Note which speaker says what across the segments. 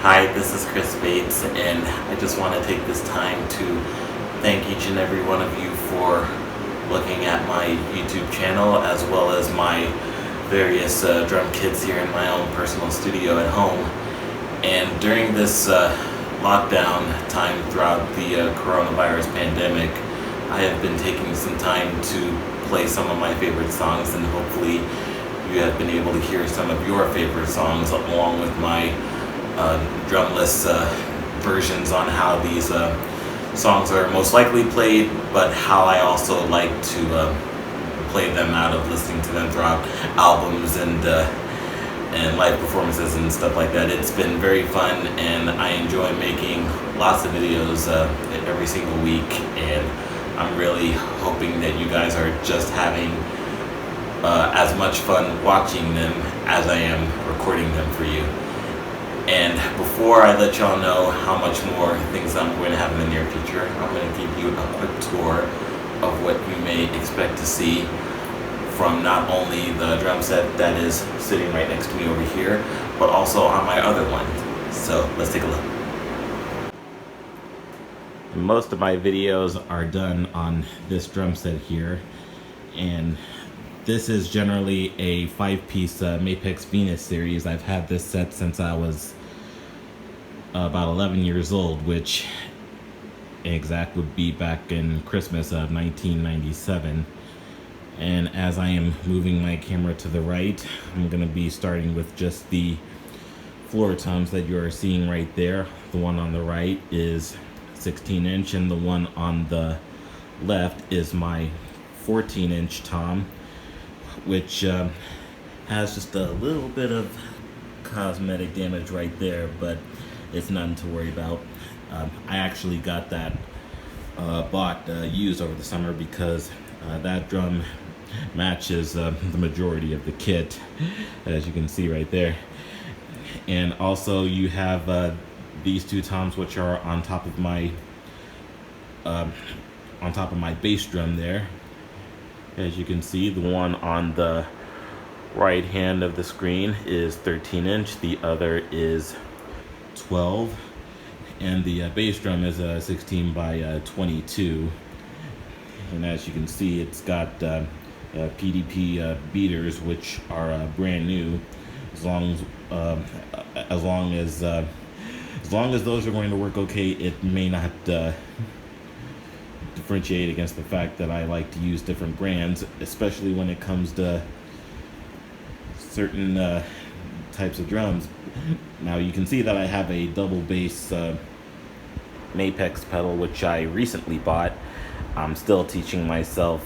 Speaker 1: Hi, this is Chris Bates, and I just want to take this time to thank each and every one of you for looking at my YouTube channel as well as my various drum kits here in my own personal studio at home. And during this lockdown time throughout the coronavirus pandemic, I have been taking some time to play some of my favorite songs, and hopefully you have been able to hear some of your favorite songs along with my drumless versions on how these songs are most likely played, but how I also like to play them out of listening to them throughout albums and live performances and stuff like that. It's been very fun, and I enjoy making lots of videos every single week, and I'm really hoping that you guys are just having as much fun watching them as I am recording them for you. And before I let y'all know how much more things I'm going to have in the near future, I'm going to give you a quick tour of what you may expect to see from not only the drum set that is sitting right next to me over here, but also on my other one. So let's take a look. Most of my videos are done on this drum set here, and this is generally a 5-piece Mapex Venus series. I've had this set since I was about 11 years old, which exact would be back in Christmas of 1997. And as I am moving my camera to the right, I'm going to be starting with just the floor toms that you are seeing right there. The one on the right is 16-inch, and the one on the left is my 14-inch tom, which has just a little bit of cosmetic damage right there, but it's nothing to worry about. I actually got that used over the summer because that drum matches the majority of the kit, as you can see right there. And also you have these two toms, which are on top of my bass drum there. As you can see, the one on the right hand of the screen is 13-inch, the other is 12, and the bass drum is a 16 by 22. And as you can see, it's got PDP beaters, which are brand new. As long as those are going to work okay, it may not differentiate against the fact that I like to use different brands, especially when it comes to certain types of drums. Now you can see that I have a double bass Mapex pedal, which I recently bought. I'm still teaching myself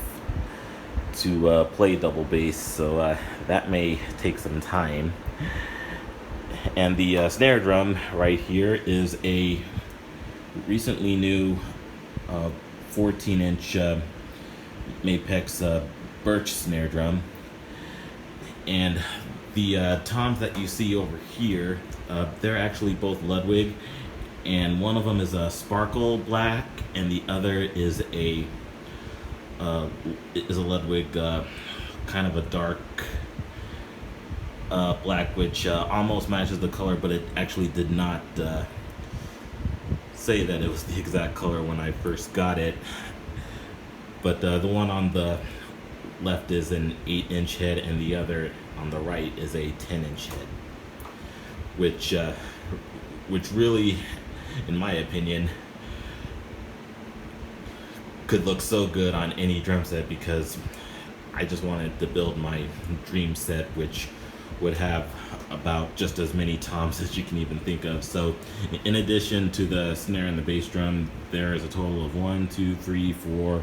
Speaker 1: to play double bass, so that may take some time. And the snare drum right here is a recently new 14-inch Mapex birch snare drum. And the toms that you see over here, they're actually both Ludwig, and one of them is a sparkle black, and the other is a Ludwig, kind of a dark black, which almost matches the color, but it actually did not say that it was the exact color when I first got it. But the one on the left is an 8-inch head, and the other on the right is a 10-inch head, which really, in my opinion, could look so good on any drum set, because I just wanted to build my dream set, which would have about just as many toms as you can even think of. So in addition to the snare and the bass drum, there is a total of 1, 2, 3, 4,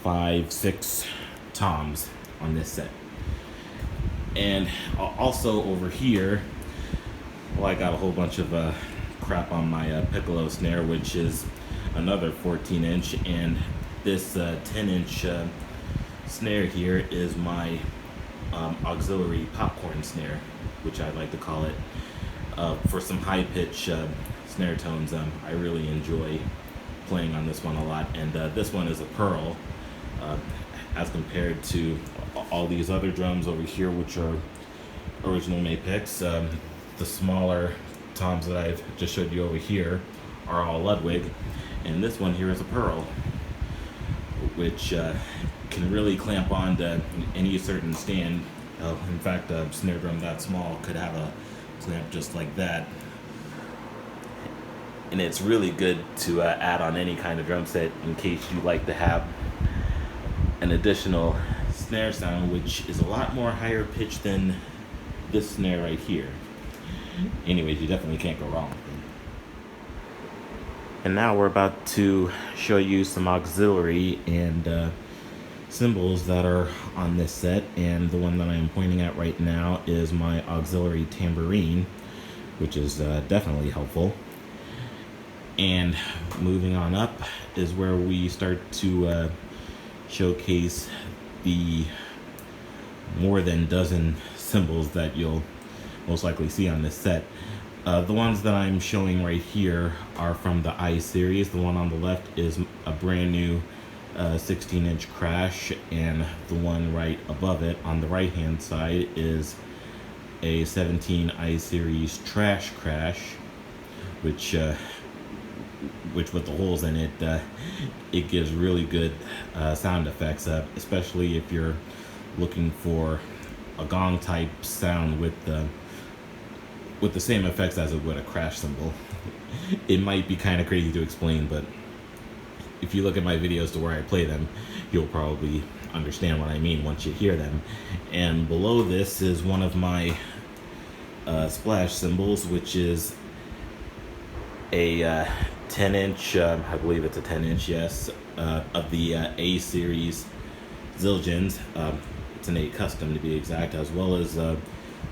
Speaker 1: 5, 6 toms on this set. And also over here, well, I got a whole bunch of crap on my piccolo snare, which is another 14-inch, and this 10-inch snare here is my auxiliary popcorn snare, which I like to call it, for some high-pitch snare tones. I really enjoy playing on this one a lot, and this one is a pearl, as compared to all these other drums over here, which are original Mapex. The smaller toms that I've just showed you over here are all Ludwig, and this one here is a Pearl, which can really clamp on to any certain stand. In fact, a snare drum that small could have a clamp just like that. And it's really good to add on any kind of drum set in case you like to have an additional snare sound, which is a lot more higher pitched than this snare right here. Anyways, you definitely can't go wrong with it. And now we're about to show you some auxiliary and cymbals that are on this set, and the one that I'm pointing at right now is my auxiliary tambourine, which is definitely helpful. And moving on up is where we start to showcase the more than dozen cymbals that you'll most likely see on this set. The ones that I'm showing right here are from the I series. The one on the left is a brand new 16-inch crash, and the one right above it on the right hand side is a 17 I series trash crash, which with the holes in it, it gives really good sound effects, especially if you're looking for a gong type sound with the same effects as it would a crash cymbal. It might be kind of crazy to explain, but if you look at my videos to where I play them, you'll probably understand what I mean once you hear them. And below this is one of my splash cymbals, which is a 10-inch, I believe it's a 10-inch, yes, of the A series Zildjians. It's an A custom to be exact, as well as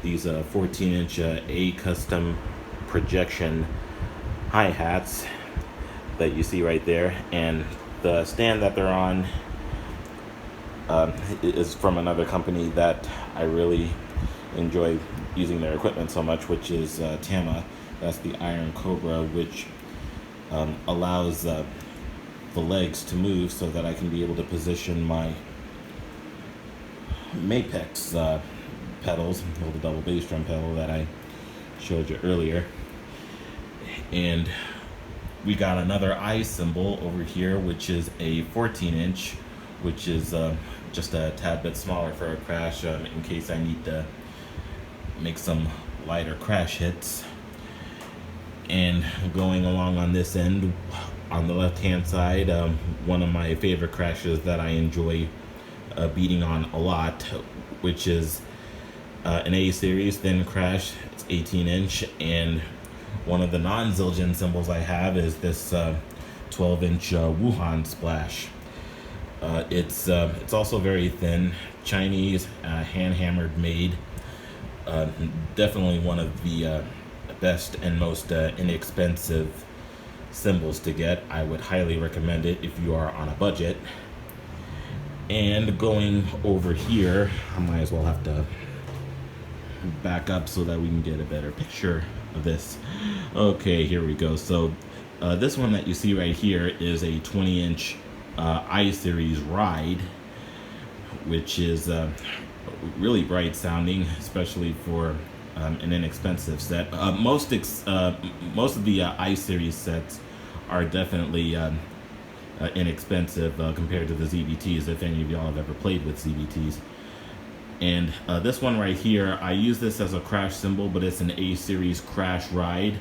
Speaker 1: these 14-inch A custom projection hi-hats that you see right there. And the stand that they're on is from another company that I really enjoy using their equipment so much, which is Tama. That's the Iron Cobra, which allows the legs to move so that I can be able to position my Mapex pedals, the double bass drum pedal that I showed you earlier. And we got another I cymbal over here, which is a 14-inch, which is just a tad bit smaller for a crash, in case I need to make some lighter crash hits. And going along on this end, on the left hand side, one of my favorite crashes that I enjoy beating on a lot, which is an A series thin crash. It's 18-inch, and one of the non-Zildjian cymbals I have is this 12-inch Wuhan splash. It's also very thin, Chinese, hand-hammered made. Definitely one of the best and most inexpensive cymbals to get. I would highly recommend it if you are on a budget. And going over here, I might as well have to back up so that we can get a better picture of this. Okay, here we go. So this one that you see right here is a 20-inch I series Ride, which is really bright sounding, especially for an inexpensive set. Most of the I series sets are definitely inexpensive compared to the ZBTs, if any of y'all have ever played with ZBTs. And this one right here, I use this as a crash cymbal, but it's an A series crash ride.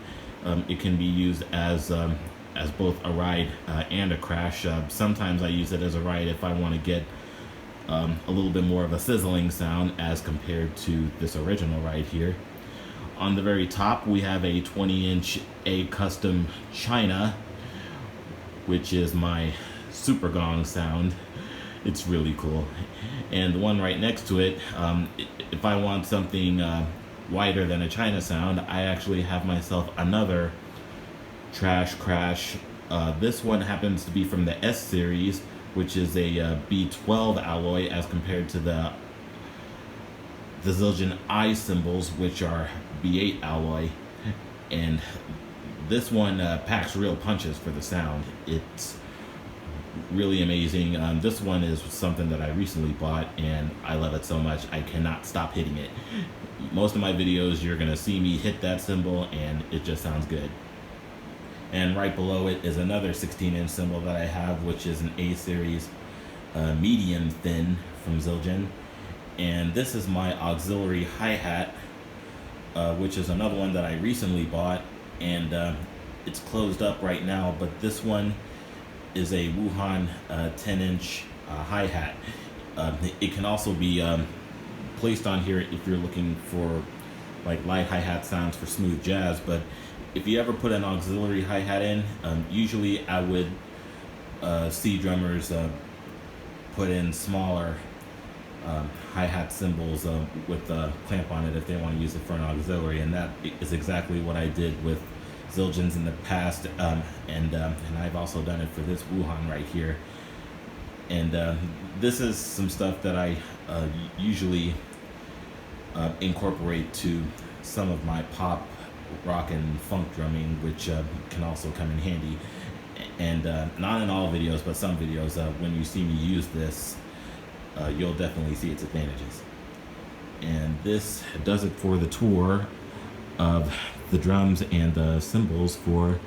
Speaker 1: It can be used as both a ride and a crash. Sometimes I use it as a ride if I want to get a little bit more of a sizzling sound as compared to this original right here. On the very top, we have a 20-inch A custom China, which is my super gong sound. It's really cool. And the one right next to it, if I want something wider than a China sound, I actually have myself another trash crash. This one happens to be from the S series, which is a B12 alloy as compared to the Zildjian I cymbals, which are B8 alloy. And this one packs real punches for the sound. It's
Speaker 2: really amazing. This one is something that I recently bought, and I love it so much I cannot stop hitting it. Most of my videos, you're gonna see me hit that cymbal, and it just sounds good. And right below it is another 16-inch cymbal that I have, which is an A series medium thin from Zildjian. And this is my auxiliary hi-hat, which is another one that I recently bought, and it's closed up right now, but this one is a Wuhan 10-inch hi-hat. It can also be placed on here if you're looking for like light hi-hat sounds for smooth jazz, but if you ever put an auxiliary hi-hat in, usually I would see drummers put in smaller hi-hat cymbals with a clamp on it if they want to use it for an auxiliary, and that is exactly what I did with Zildjians in the past, and I've also done it for this Wuhan right here. And this is some stuff that I usually incorporate to some of my pop, rock, and funk drumming, which can also come in handy. And not in all videos, but some videos, when you see me use this, you'll definitely see its advantages. And this does it for the tour of the drums and the cymbals for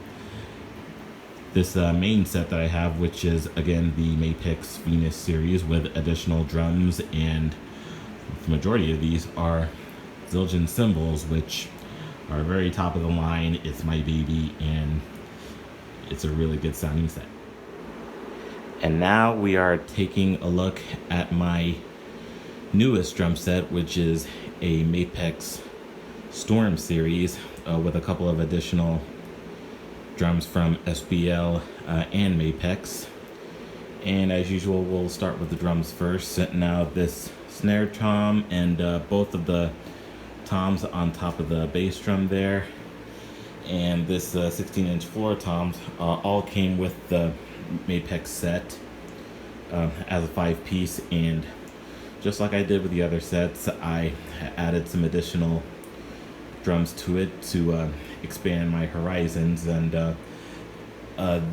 Speaker 2: this main set that I have, which is again the Mapex Venus series with additional drums, and the majority of these are Zildjian cymbals, which are very top of the line. It's my baby, and it's a really good sounding set. And now we are taking a look at my newest drum set, which is a Mapex Storm series with a couple of additional drums from SBL and Mapex. And as usual, we'll start with the drums first. Setting out this snare tom and both of the toms on top of the bass drum there, and this 16-inch floor toms all came with the Mapex set as a 5-piece, and just like I did with the other sets, I added some additional drums to it to expand my horizons. And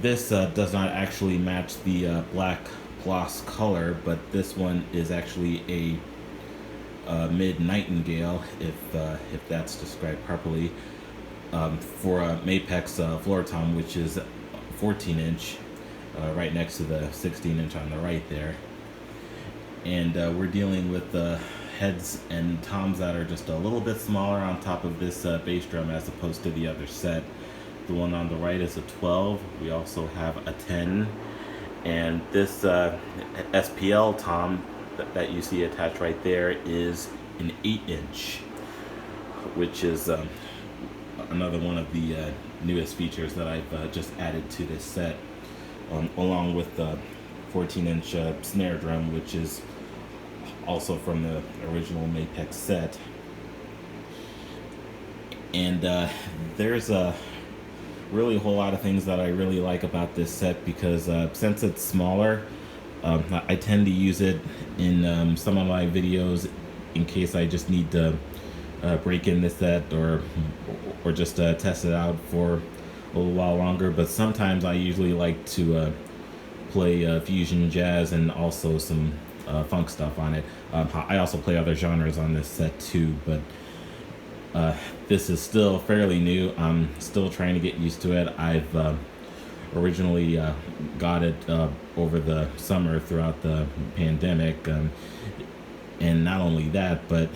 Speaker 2: this does not actually match the black gloss color, but this one is actually a mid Nightingale, if that's described properly, for a Mapex floor tom, which is 14-inch, right next to the 16-inch on the right there. And we're dealing with the heads and toms that are just a little bit smaller on top of this bass drum as opposed to the other set. The one on the right is a 12. We also have a 10, and this SPL tom that you see attached right there is an 8-inch, which is another one of the newest features that I've just added to this set, along with the 14-inch snare drum, which is also from the original Mapex set. And there's a really whole lot of things that I really like about this set, because since it's smaller, I tend to use it in some of my videos in case I just need to break in the set or just test it out for a little while longer. But sometimes I usually like to play fusion jazz and also some funk stuff on it. I also play other genres on this set too, but this is still fairly new. I'm still trying to get used to it. I've originally got it over the summer throughout the pandemic, and not only that, but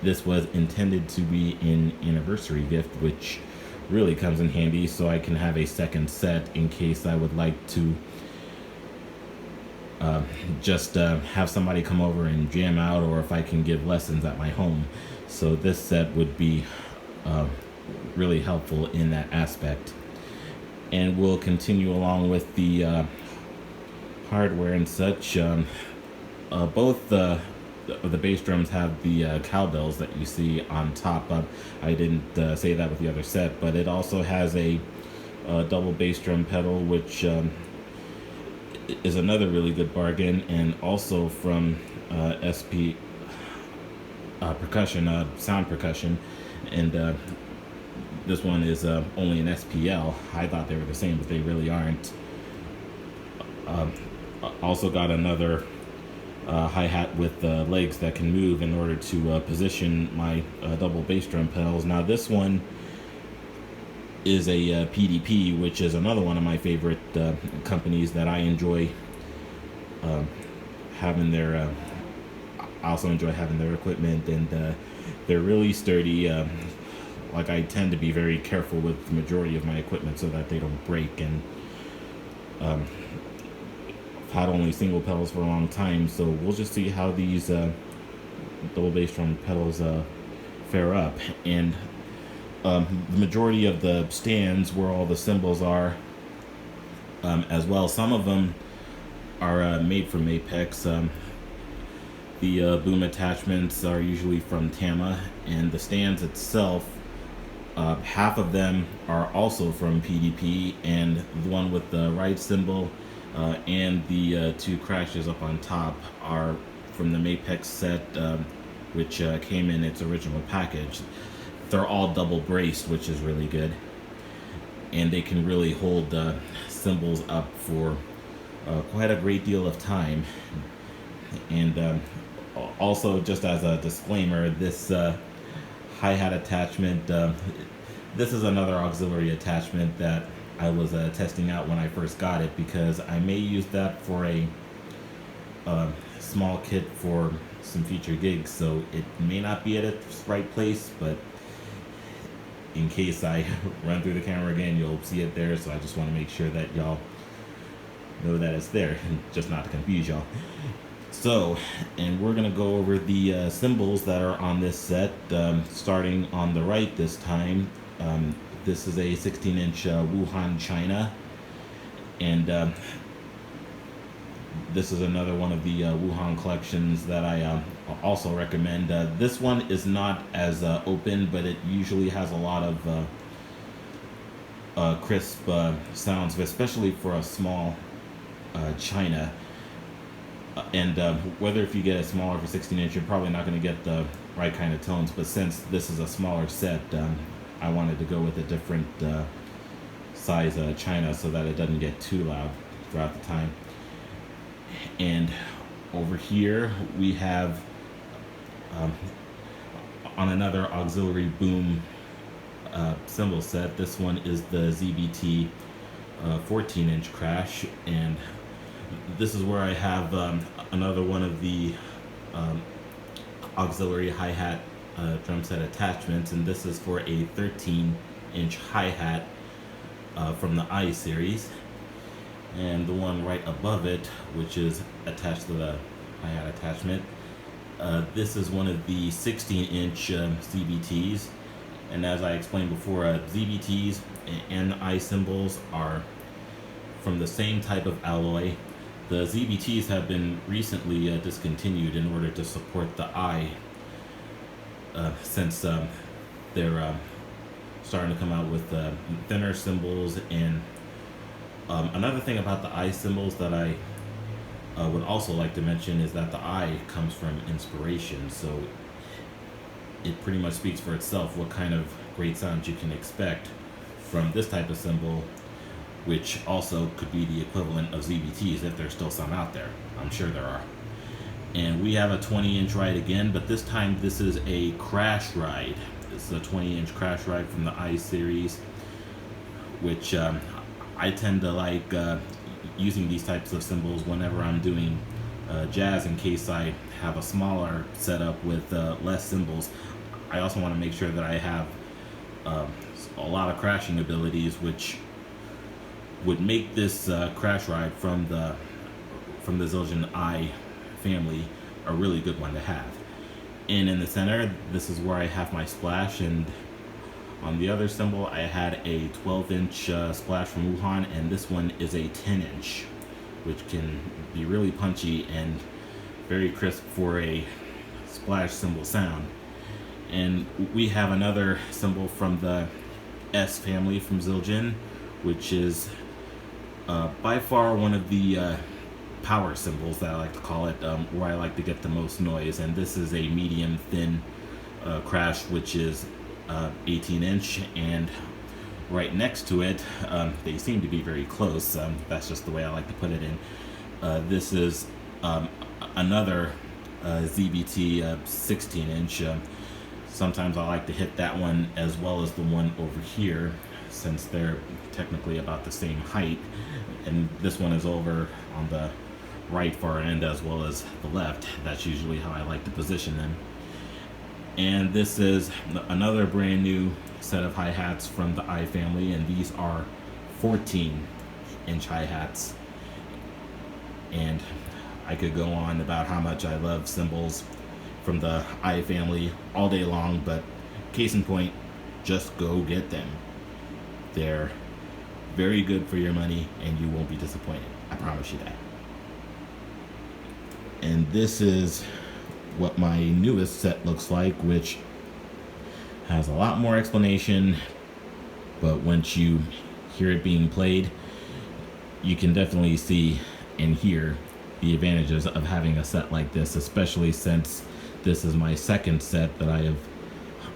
Speaker 2: this was intended to be an anniversary gift, which really comes in handy, so I can have a second set in case I would like to just have somebody come over and jam out, or if I can give lessons at my home. So this set would be really helpful in that aspect. And we'll continue along with the hardware and such. Both the bass drums have the cowbells that you see on top. I didn't say that with the other set, but it also has a double bass drum pedal, which is another really good bargain, and also from SP percussion, sound percussion, and this one is only an SPL. I thought they were the same, but they really aren't. Also got another hi-hat with legs that can move in order to position my double bass drum pedals. Now this one is a PDP, which is another one of my favorite companies that I enjoy having their I also enjoy having their equipment, and they're really sturdy. Like, I tend to be very careful with the majority of my equipment so that they don't break, and I've had only single pedals for a long time, so we'll just see how these double bass drum pedals fare up. And the majority of the stands where all the cymbals are, as well, some of them are made from Apex. The boom attachments are usually from Tama, and the stands itself, half of them are also from PDP, and the one with the right cymbal and the two crashes up on top are from the Mapex set, which came in its original package. They're all double braced, which is really good, and they can really hold cymbals up for quite a great deal of time. And also, just as a disclaimer, this hi-hat attachment, this is another auxiliary attachment that I was testing out when I first got it, because I may use that for a small kit for some future gigs, so it may not be at its right place, but in case I run through the camera again, you'll see it there. So I just want to make sure that y'all know that it's there, just not to confuse y'all. So, and we're gonna go over the cymbals that are on this set, starting on the right this time. This is a 16-inch Wuhan, China, and this is another one of the Wuhan collections that I also recommend. This one is not as open, but it usually has a lot of crisp sounds, especially for a small China. And whether if you get a smaller for 16-inch, you're probably not going to get the right kind of tones. But since this is a smaller set, I wanted to go with a different size China so that it doesn't get too loud throughout the time. And over here we have on another auxiliary boom cymbal set. This one is the ZBT 14-inch crash, and this is where I have another one of the auxiliary hi-hat drum set attachments, and this is for a 13-inch hi-hat from the I series. And the one right above it, which is attached to the hi-hat attachment, this is one of the 16-inch ZBTs. And as I explained before, ZBTs and I cymbals are from the same type of alloy. The ZBTs have been recently discontinued in order to support the I, since they're starting to come out with thinner cymbals. And another thing about the I cymbals that I would also like to mention is that the I comes from inspiration, so it pretty much speaks for itself what kind of great sounds you can expect from this type of cymbal, which also could be the equivalent of ZBTs if there's still some out there. I'm sure there are. And we have a 20-inch ride again, but this time this is a crash ride. This is a 20-inch crash ride from the I series, which I tend to like using these types of cymbals whenever I'm doing jazz, in case I have a smaller setup with less cymbals. I also want to make sure that I have a lot of crashing abilities, which would make this crash ride from the Zildjian I family a really good one to have. And in the center, this is where I have my splash, and on the other cymbal I had a 12-inch splash from Wuhan, and this one is a 10-inch, which can be really punchy and very crisp for a splash cymbal sound. And we have another cymbal from the S family from Zildjian, which is by far one of the power cymbals that I like to call it, where I like to get the most noise. And this is a medium thin crash, which is 18-inch, and right next to it, they seem to be very close. That's just the way I like to put it in. This is another ZBT 16-inch. Sometimes I like to hit that one as well as the one over here, since they're technically about the same height. And this one is over on the right far end as well as the left. That's usually how I like to position them. And this is another brand new set of hi-hats from the I family, and these are 14-inch hi-hats. And I could go on about how much I love cymbals from the I family all day long, but case in point, just go get them. They're very good for your money and you won't be disappointed. I promise you that. And this is what my newest set looks like, which has a lot more explanation, but once you hear it being played, you can definitely see and hear the advantages of having a set like this, especially since this is my second set that I have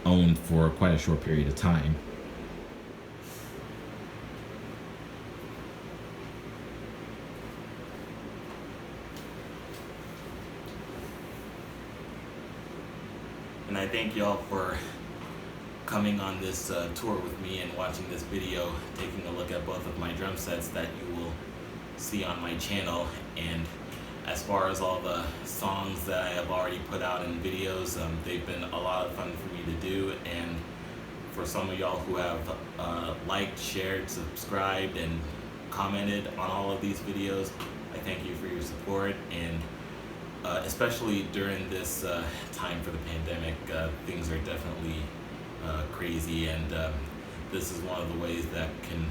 Speaker 2: owned for quite a short period of time.
Speaker 1: And I thank y'all for coming on this tour with me and watching this video, taking a look at both of my drum sets that you will see on my channel. And as far as all the songs that I have already put out in videos, they've been a lot of fun for me to do. And for some of y'all who have liked, shared, subscribed, and commented on all of these videos, I thank you for your support. And especially during this time for the pandemic, things are definitely crazy, and this is one of the ways that can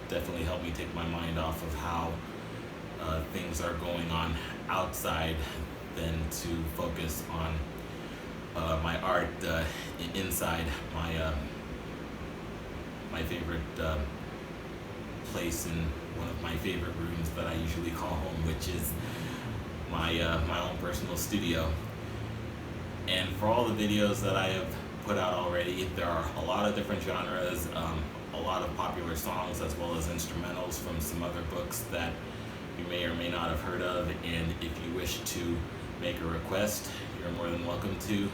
Speaker 1: definitely help me take my mind off of how things are going on outside, than to focus on my art inside my favorite place in one of my favorite rooms that I usually call home, which is my own personal studio. And for all the videos that I have put out already, there are a lot of different genres, a lot of popular songs as well as instrumentals from some other books that you may or may not have heard of. And if you wish to make a request, you're more than welcome to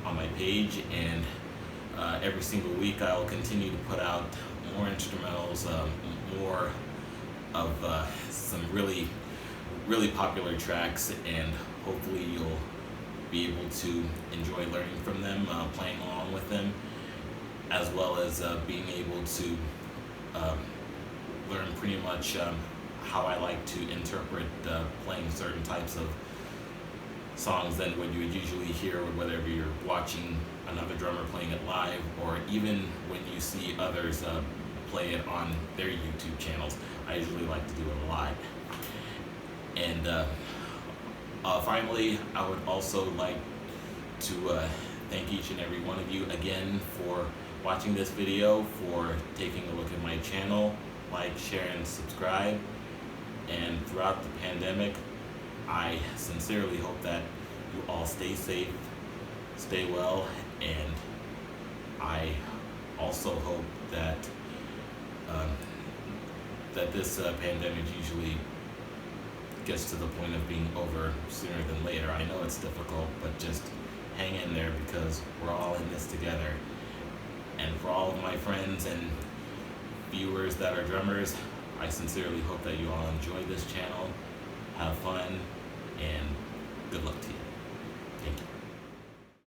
Speaker 1: on my page. And every single week I will continue to put out more instrumentals, more of some really popular tracks, and hopefully you'll be able to enjoy learning from them, playing along with them, as well as being able to learn pretty much how I like to interpret playing certain types of songs than what you would usually hear, whether you're watching another drummer playing it live, or even when you see others play it on their YouTube channels. I usually like to do it live. And finally, I would also like to thank each and every one of you again for watching this video, for taking a look at my channel, like, share, and subscribe. And throughout the pandemic, I sincerely hope that you all stay safe, stay well, and I also hope that that this pandemic usually gets to the point of being over sooner than later. I know it's difficult, but just hang in there, because we're all in this together. And for all of my friends and viewers that are drummers, I sincerely hope that you all enjoy this channel, have fun, and good luck to you.